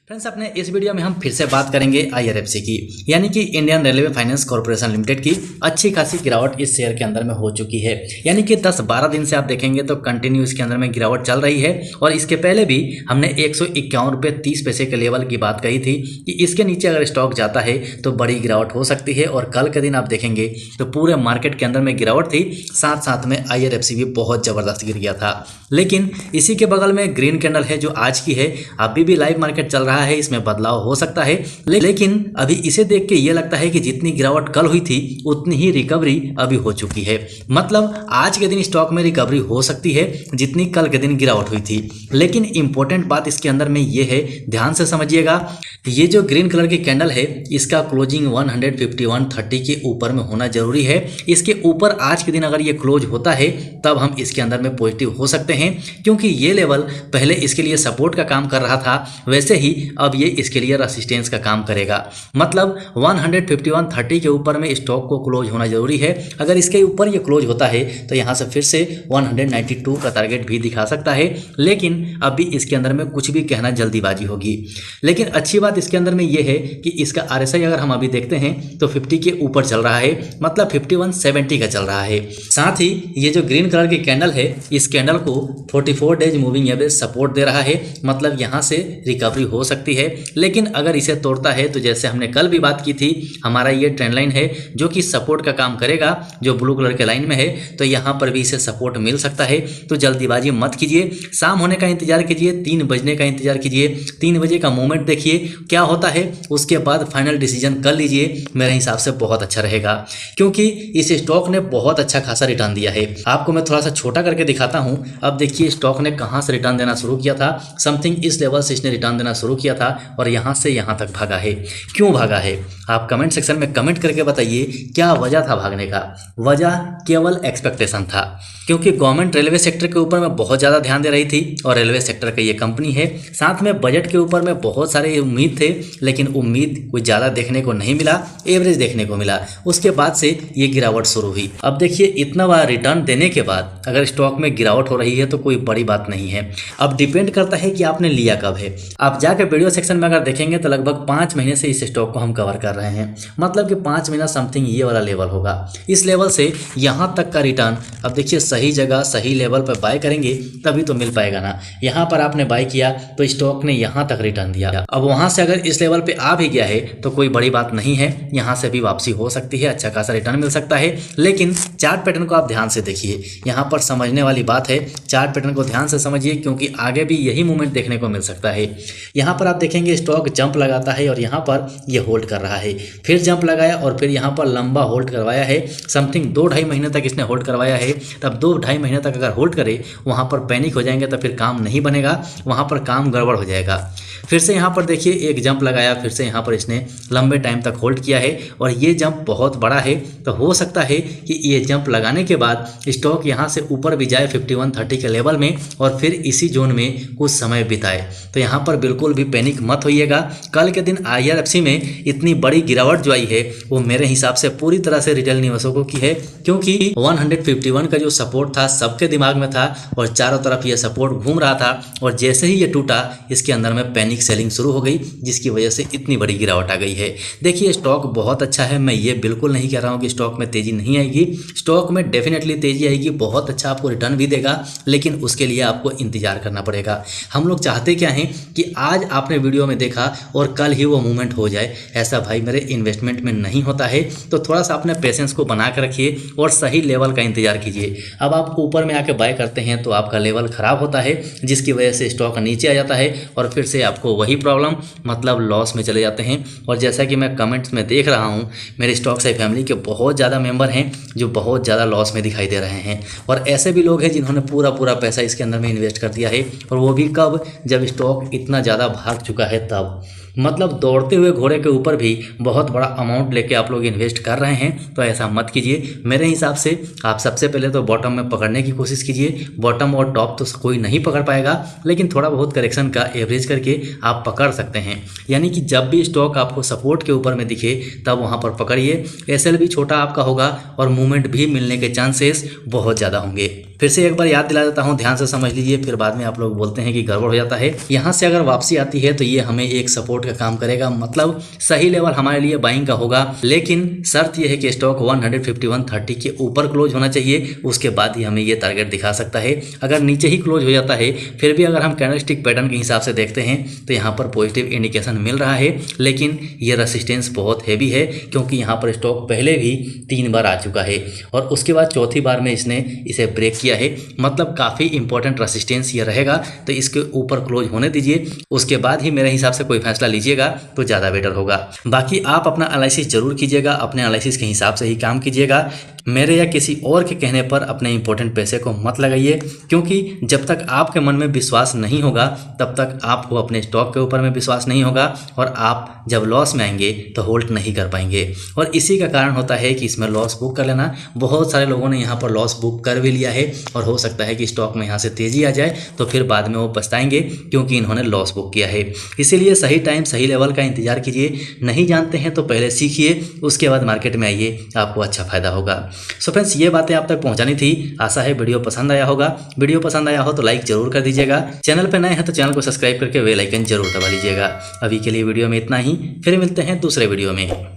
Friends, अपने इस video में हम फिर से बात करेंगे IRFC की, यानी कि Indian railway finance corporation limited की अच्छी खासी गिरावट इस शेयर के अंदर में हो चुकी है। यानी कि 10-12 दिन से आप देखेंगे तो कंटिन्यू इसके अंदर में गिरावट चल रही है। और इसके पहले भी हमने 151 रुपये 30 पैसे के लेवल की बात कही थी कि इसके नीचे अगर स्टॉक जाता है तो बड़ी गिरावट हो सकती है। और कल के दिन आप देखेंगे तो पूरे मार्केट के अंदर में गिरावट थी, साथ साथ में IRFC भी बहुत ज़बरदस्त गिर गया था। लेकिन इसी के बगल में ग्रीन कैंडल है जो आज की है, अभी भी लाइव मार्केट चल रहा है, इसमें बदलाव हो सकता है। लेकिन अभी इसे देख के ये लगता है कि जितनी गिरावट कल हुई थी उतनी ही रिकवरी अभी हो चुकी है। मतलब आज के दिन स्टॉक में रिकवरी हो सकती है जितनी कल के दिन गिरावट हुई थी। लेकिन इंपॉर्टेंट बात इसके अंदर में ये है, ध्यान से समझिएगा, ये जो ग्रीन कलर की कैंडल है इसका क्लोजिंग 151.30 के ऊपर में होना जरूरी है। इसके ऊपर आज के दिन अगर ये क्लोज होता है तब हम इसके अंदर में पॉजिटिव हो सकते हैं, क्योंकि ये लेवल पहले इसके लिए सपोर्ट का काम कर रहा था, वैसे ही अब ये इसके लिए रेसिस्टेंस का काम करेगा। मतलब 151.30 के ऊपर में स्टॉक को क्लोज होना जरूरी है। अगर इसके ऊपर ये क्लोज होता है तो यहाँ से फिर से 192 का टारगेट भी दिखा सकता है। लेकिन अभी इसके अंदर में कुछ भी कहना जल्दीबाजी होगी। लेकिन अच्छी बात इसके अंदर में ये है कि इसका RSI अगर हम अभी देखते हैं तो 50 के ऊपर चल रहा है, मतलब 5170 का चल रहा है। साथ ही ये जो ग्रीन कलर की कैंडल है इस कैंडल को 44 डेज मूविंग एवरेज सपोर्ट दे रहा है, मतलब यहाँ से रिकवरी हो सकती है। लेकिन अगर इसे तोड़ता है तो जैसे हमने कल भी बात की थी, हमारा ये ट्रेंड लाइन है जो कि सपोर्ट का काम करेगा, जो ब्लू कलर के लाइन में है, तो यहाँ पर भी इसे सपोर्ट मिल सकता है। तो जल्दीबाजी मत कीजिए, शाम होने का इंतजार कीजिए, 3 बजने का इंतजार कीजिए, 3 बजे का मूवमेंट देखिए क्या होता है, उसके बाद फाइनल डिसीजन कर लीजिए। मेरे हिसाब से बहुत अच्छा रहेगा, क्योंकि इस स्टॉक ने बहुत अच्छा खासा रिटर्न दिया है। आपको मैं थोड़ा सा छोटा करके दिखाता हूं। अब देखिए स्टॉक ने कहां से रिटर्न देना शुरू किया था, समथिंग इस लेवल से इसने रिटर्न देना शुरू किया था और यहां से यहां तक भागा है। क्यों भागा है आप कमेंट सेक्शन में कमेंट करके बताइए, क्या वजह था भागने का। वजह केवल एक्सपेक्टेशन था, क्योंकि गवर्नमेंट रेलवे सेक्टर के ऊपर में बहुत ज़्यादा ध्यान दे रही थी और रेलवे सेक्टर का ये कंपनी है। साथ में बजट के ऊपर में बहुत सारे उम्मीद थे, लेकिन उम्मीद कुछ ज़्यादा देखने को नहीं मिला, एवरेज देखने को मिला। उसके बाद से ये गिरावट शुरू हुई। अब देखिए इतना बड़ा रिटर्न देने के बाद अगर स्टॉक में गिरावट हो रही है तो कोई बड़ी बात नहीं है। अब डिपेंड करता है कि आपने लिया कब है। आप जाकर वीडियो सेक्शन में अगर देखेंगे तो लगभग 5 महीने से इस स्टॉक को हम कवर कर रहे हैं, मतलब कि 5 महीना समथिंग ये वाला लेवल होगा। इस लेवल से यहाँ तक का रिटर्न, अब देखिए सही जगह सही लेवल पर बाय करेंगे तभी तो मिल पाएगा ना। यहाँ पर आपने बाय किया तो स्टॉक ने यहाँ तक रिटर्न दिया। अब वहाँ से अगर इस लेवल पे आ भी गया है तो कोई बड़ी बात नहीं है, यहाँ से भी वापसी हो सकती है, अच्छा खासा रिटर्न मिल सकता है। लेकिन चार्ट पैटर्न को आप ध्यान से देखिए, यहाँ पर समझने वाली बात है। चार्ट पैटर्न को ध्यान से समझिए, क्योंकि आगे भी यही मूवमेंट देखने को मिल सकता है। यहाँ पर आप देखेंगे स्टॉक जंप लगाता है और यहाँ पर ये होल्ड कर रहा है, फिर जंप लगाया और फिर यहाँ पर लंबा होल्ड करवाया है। समथिंग 2-2.5 महीने तक इसने होल्ड करवाया है। तब 2-2.5 महीने तक अगर होल्ड करे वहाँ पर पैनिक हो जाएंगे तो फिर काम नहीं बनेगा, वहाँ पर काम गड़बड़ हो जाएगा। फिर से यहाँ पर देखिए एक जंप लगाया, फिर से यहाँ पर इसने लंबे टाइम तक होल्ड किया है और ये जंप बहुत बड़ा है। तो हो सकता है कि ये जंप लगाने के बाद स्टॉक यहाँ से ऊपर भी जाए 5130 के लेवल में और फिर इसी जोन में कुछ समय बिताए। तो यहाँ पर बिल्कुल भी पैनिक मत होइएगा। कल के दिन IRFC में इतनी बड़ी गिरावट जो आई है वो मेरे हिसाब से पूरी तरह से रिटेल निवेशकों की है, क्योंकि 151 का जो सपोर्ट था सबके दिमाग में था और चारों तरफ ये सपोर्ट घूम रहा था। और जैसे ही ये टूटा इसके अंदर में पैनिक सेलिंग शुरू हो गई, जिसकी वजह से इतनी बड़ी गिरावट आ गई है। देखिए स्टॉक बहुत अच्छा है, मैं ये बिल्कुल नहीं कह रहा हूँ कि स्टॉक में तेज़ी नहीं आएगी। स्टॉक में डेफिनेटली तेज़ी आएगी, बहुत अच्छा आपको रिटर्न भी देगा, लेकिन उसके लिए आपको इंतजार करना पड़ेगा। हम लोग चाहते क्या हैं कि आज आपने वीडियो में देखा और कल ही वो मूवमेंट हो जाए, ऐसा भाई मेरे इन्वेस्टमेंट में नहीं होता है। तो थोड़ा सा अपने पेशेंस को बना कर रखिए और सही लेवल का इंतजार कीजिए। अब आप ऊपर में आके बाय करते हैं तो आपका लेवल ख़राब होता है, जिसकी वजह से स्टॉक नीचे आ जाता है और फिर से आपको वही प्रॉब्लम, मतलब लॉस में चले जाते हैं। और जैसा कि मैं कमेंट्स में देख रहा हूँ, मेरे स्टॉक से फैमिली के बहुत ज़्यादा मेंबर हैं जो बहुत ज़्यादा लॉस में दिखाई दे रहे हैं। और ऐसे भी लोग हैं जिन्होंने पूरा पैसा इसके अंदर में इन्वेस्ट कर दिया है, और वो भी कब, जब स्टॉक इतना ज़्यादा भाग चुका है तब। मतलब दौड़ते हुए घोड़े के ऊपर भी बहुत बड़ा अमाउंट लेके आप लोग इन्वेस्ट कर रहे हैं, तो ऐसा मत कीजिए। मेरे हिसाब से आप सबसे पहले तो बॉटम में पकड़ने की कोशिश कीजिए। बॉटम और टॉप तो कोई नहीं पकड़ पाएगा, लेकिन थोड़ा बहुत करेक्शन का एवरेज करके आप पकड़ सकते हैं। यानी कि जब भी स्टॉक आपको सपोर्ट के ऊपर में दिखे तब वहाँ पर पकड़िए। SL भी छोटा आपका होगा और मूवमेंट भी मिलने के चांसेस बहुत ज़्यादा होंगे। फिर से एक बार याद दिला देता हूँ, ध्यान से समझ लीजिए, फिर बाद में आप लोग बोलते हैं कि गड़बड़ हो जाता है। यहाँ से अगर वापसी आती है तो ये हमें एक सपोर्ट का काम करेगा, मतलब सही लेवल हमारे लिए बाइंग का होगा। लेकिन शर्त यह है कि स्टॉक 151.30 के ऊपर क्लोज होना चाहिए, उसके बाद ही हमें ये टारगेट दिखा सकता है। अगर नीचे ही क्लोज हो जाता है, फिर भी अगर हम कैंडलस्टिक पैटर्न के हिसाब से देखते हैं तो यहाँ पर पॉजिटिव इंडिकेशन मिल रहा है, लेकिन ये रेसिस्टेंस बहुत हैवी है, क्योंकि यहाँ पर स्टॉक पहले भी 3 बार आ चुका है और उसके बाद चौथी बार में इसने इसे ब्रेक किया है, मतलब काफ़ी इंपॉर्टेंट रेसिस्टेंस ये रहेगा। तो इसके ऊपर क्लोज होने दीजिए, उसके बाद ही मेरे हिसाब से कोई फैसला लीजिएगा तो ज़्यादा बेटर होगा। बाकी आप अपना एनालिसिस जरूर कीजिएगा, अपने एनालिसिस के हिसाब से ही काम कीजिएगा। मेरे या किसी और के कहने पर अपने इंपॉर्टेंट पैसे को मत लगाइए, क्योंकि जब तक आपके मन में विश्वास नहीं होगा तब तक आपको अपने स्टॉक के ऊपर में विश्वास नहीं होगा और आप जब लॉस में आएंगे तो होल्ड नहीं कर पाएंगे। और इसी का कारण होता है कि इसमें लॉस बुक कर लेना। बहुत सारे लोगों ने यहाँ पर लॉस बुक कर भी लिया है और हो सकता है कि स्टॉक में यहाँ से तेज़ी आ जाए तो फिर बाद में वो पछताएंगे, क्योंकि इन्होंने लॉस बुक किया है। इसीलिए सही टाइम सही लेवल का इंतजार कीजिए। नहीं जानते हैं तो पहले सीखिए, उसके बाद मार्केट में आइए, आपको अच्छा फायदा होगा। सो फ्रेंड्स, ये बातें आप तक पहुंचानी थी। आशा है वीडियो पसंद आया होगा। वीडियो पसंद आया हो तो लाइक जरूर कर दीजिएगा। चैनल पर नए हैं तो चैनल को सब्सक्राइब करके बेल आइकन जरूर दबा लीजिएगा। अभी के लिए वीडियो में इतना ही, फिर मिलते हैं दूसरे वीडियो में।